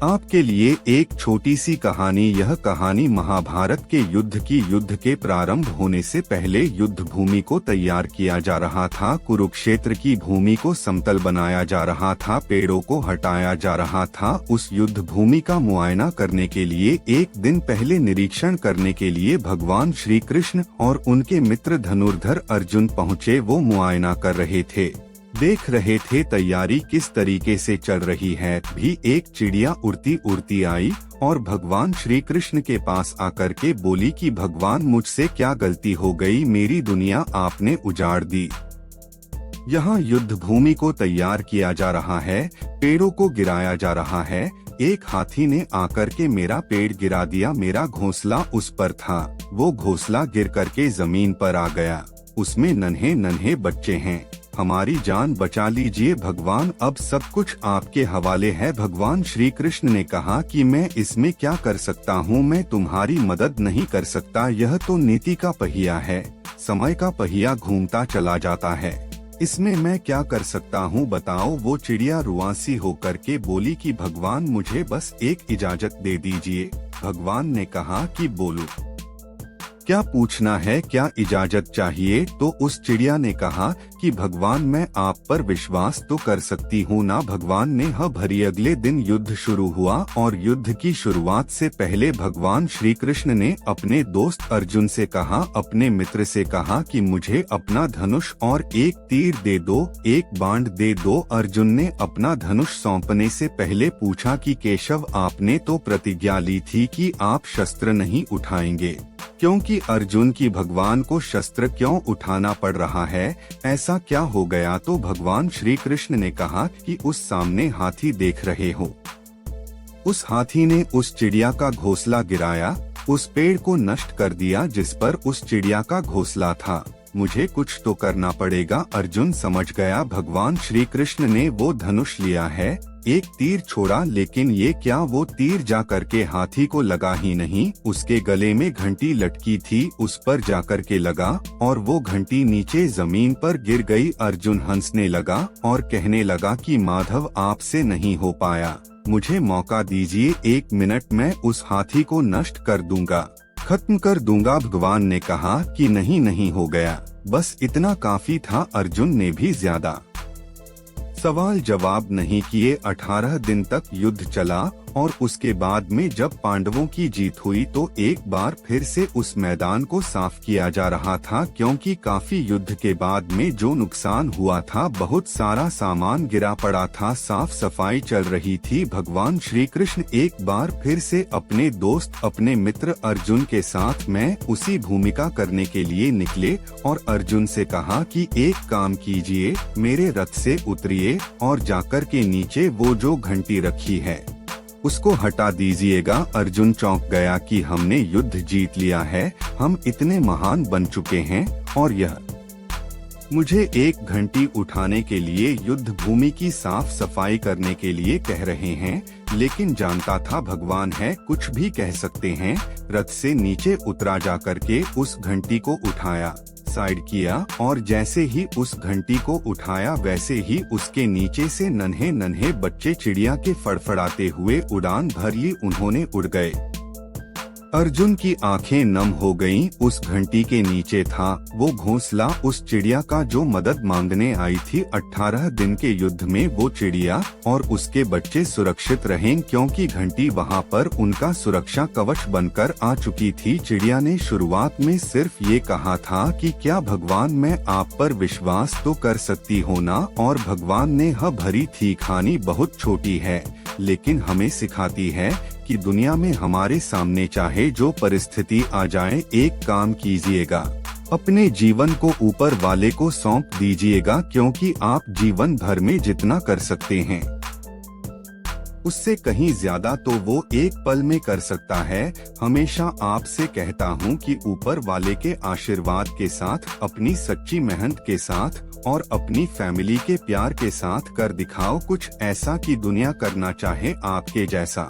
आपके लिए एक छोटी सी कहानी। यह कहानी महाभारत के युद्ध के प्रारंभ होने से पहले युद्ध भूमि को तैयार किया जा रहा था। कुरुक्षेत्र की भूमि को समतल बनाया जा रहा था, पेड़ों को हटाया जा रहा था। उस युद्ध भूमि का मुआयना करने के लिए एक दिन पहले निरीक्षण करने के लिए भगवान श्री कृष्ण और उनके मित्र धनुर्धर अर्जुन पहुँचे। वो मुआयना कर रहे थे, देख रहे थे तैयारी किस तरीके से चल रही है। भी एक चिड़िया उड़ती उड़ती आई और भगवान श्री कृष्ण के पास आकर के बोली कि भगवान, मुझसे क्या गलती हो गई, मेरी दुनिया आपने उजाड़ दी। यहाँ युद्ध भूमि को तैयार किया जा रहा है, पेड़ों को गिराया जा रहा है। एक हाथी ने आकर के मेरा पेड़ गिरा दिया। मेरा घोंसला उस पर था, वो घोंसला गिर करके जमीन पर आ गया। उसमें नन्हे नन्हे बच्चे हैं, हमारी जान बचा लीजिए भगवान, अब सब कुछ आपके हवाले है। भगवान श्री कृष्ण ने कहा कि मैं इसमें क्या कर सकता हूँ, मैं तुम्हारी मदद नहीं कर सकता। यह तो नीति का पहिया है, समय का पहिया घूमता चला जाता है, इसमें मैं क्या कर सकता हूँ बताओ। वो चिड़िया रुआसी होकर के बोली कि भगवान, मुझे बस एक इजाजत दे दीजिए। भगवान ने कहा कि बोलो, क्या पूछना है, क्या इजाजत चाहिए। तो उस चिड़िया ने कहा कि भगवान, मैं आप पर विश्वास तो कर सकती हूँ ना। भगवान ने भरी। अगले दिन युद्ध शुरू हुआ और युद्ध की शुरुआत से पहले भगवान श्री कृष्ण ने अपने दोस्त अर्जुन से कहा, अपने मित्र से कहा कि मुझे अपना धनुष और एक तीर दे दो, एक बाण दे दो। अर्जुन ने अपना धनुष सौंपने से पहले पूछा कि केशव, आपने तो प्रतिज्ञा ली थी कि आप शस्त्र नहीं उठाएंगे, क्योंकि अर्जुन की भगवान को शस्त्र क्यों उठाना पड़ रहा है, ऐसा क्या हो गया। तो भगवान श्री कृष्ण ने कहा कि उस सामने हाथी देख रहे हो, उस हाथी ने उस चिड़िया का घोंसला गिराया, उस पेड़ को नष्ट कर दिया जिस पर उस चिड़िया का घोंसला था। मुझे कुछ तो करना पड़ेगा। अर्जुन समझ गया भगवान श्री कृष्ण ने वो धनुष लिया है, एक तीर छोड़ा, लेकिन ये क्या, वो तीर जा करके हाथी को लगा ही नहीं। उसके गले में घंटी लटकी थी, उस पर जाकर के लगा और वो घंटी नीचे जमीन पर गिर गई। अर्जुन हंसने लगा और कहने लगा कि माधव, आपसे नहीं हो पाया, मुझे मौका दीजिए, 1 मिनट में उस हाथी को नष्ट कर दूंगा, खत्म कर दूंगा। भगवान ने कहा कि नहीं, नहीं हो गया, बस इतना काफी था। अर्जुन ने भी ज्यादा सवाल जवाब नहीं किए। 18 दिन तक युद्ध चला और उसके बाद में जब पांडवों की जीत हुई तो एक बार फिर से उस मैदान को साफ किया जा रहा था, क्योंकि काफी युद्ध के बाद में जो नुकसान हुआ था, बहुत सारा सामान गिरा पड़ा था, साफ सफाई चल रही थी। भगवान श्री कृष्ण एक बार फिर से अपने दोस्त, अपने मित्र अर्जुन के साथ में उसी भूमिका करने के लिए निकले और अर्जुन से कहा कि एक काम कीजिए, मेरे रथ से उतरिए और जाकर के नीचे वो जो घंटी रखी है उसको हटा दीजिएगा। अर्जुन चौंक गया कि हमने युद्ध जीत लिया है, हम इतने महान बन चुके हैं और यह मुझे एक घंटी उठाने के लिए, युद्ध भूमि की साफ सफाई करने के लिए कह रहे हैं। लेकिन जानता था भगवान है, कुछ भी कह सकते हैं। रथ से नीचे उतरा जाकर के उस घंटी को उठाया, साइड किया और जैसे ही उस घंटी को उठाया वैसे ही उसके नीचे से नन्हे नन्हे बच्चे चिड़िया के फड़फड़ाते हुए उड़ान भर ली, उन्होंने उड़ गए। अर्जुन की आंखें नम हो गईं। उस घंटी के नीचे था वो घोंसला उस चिड़िया का जो मदद मांगने आई थी। 18 दिन के युद्ध में वो चिड़िया और उसके बच्चे सुरक्षित रहें, क्योंकि घंटी वहां पर उनका सुरक्षा कवच बनकर आ चुकी थी। चिड़िया ने शुरुआत में सिर्फ ये कहा था कि क्या भगवान, मैं आप पर विश्वास तो कर सकती हो ना, और भगवान ने भरी थी, कहानी बहुत छोटी है लेकिन हमें सिखाती है कि दुनिया में हमारे सामने चाहे जो परिस्थिति आ जाए, एक काम कीजिएगा, अपने जीवन को ऊपर वाले को सौंप दीजिएगा, क्योंकि आप जीवन भर में जितना कर सकते हैं उससे कहीं ज्यादा तो वो एक पल में कर सकता है। हमेशा आपसे कहता हूँ कि ऊपर वाले के आशीर्वाद के साथ, अपनी सच्ची मेहनत के साथ और अपनी फैमिली के प्यार के साथ कर दिखाओ कुछ ऐसा कि दुनिया करना चाहे आपके जैसा।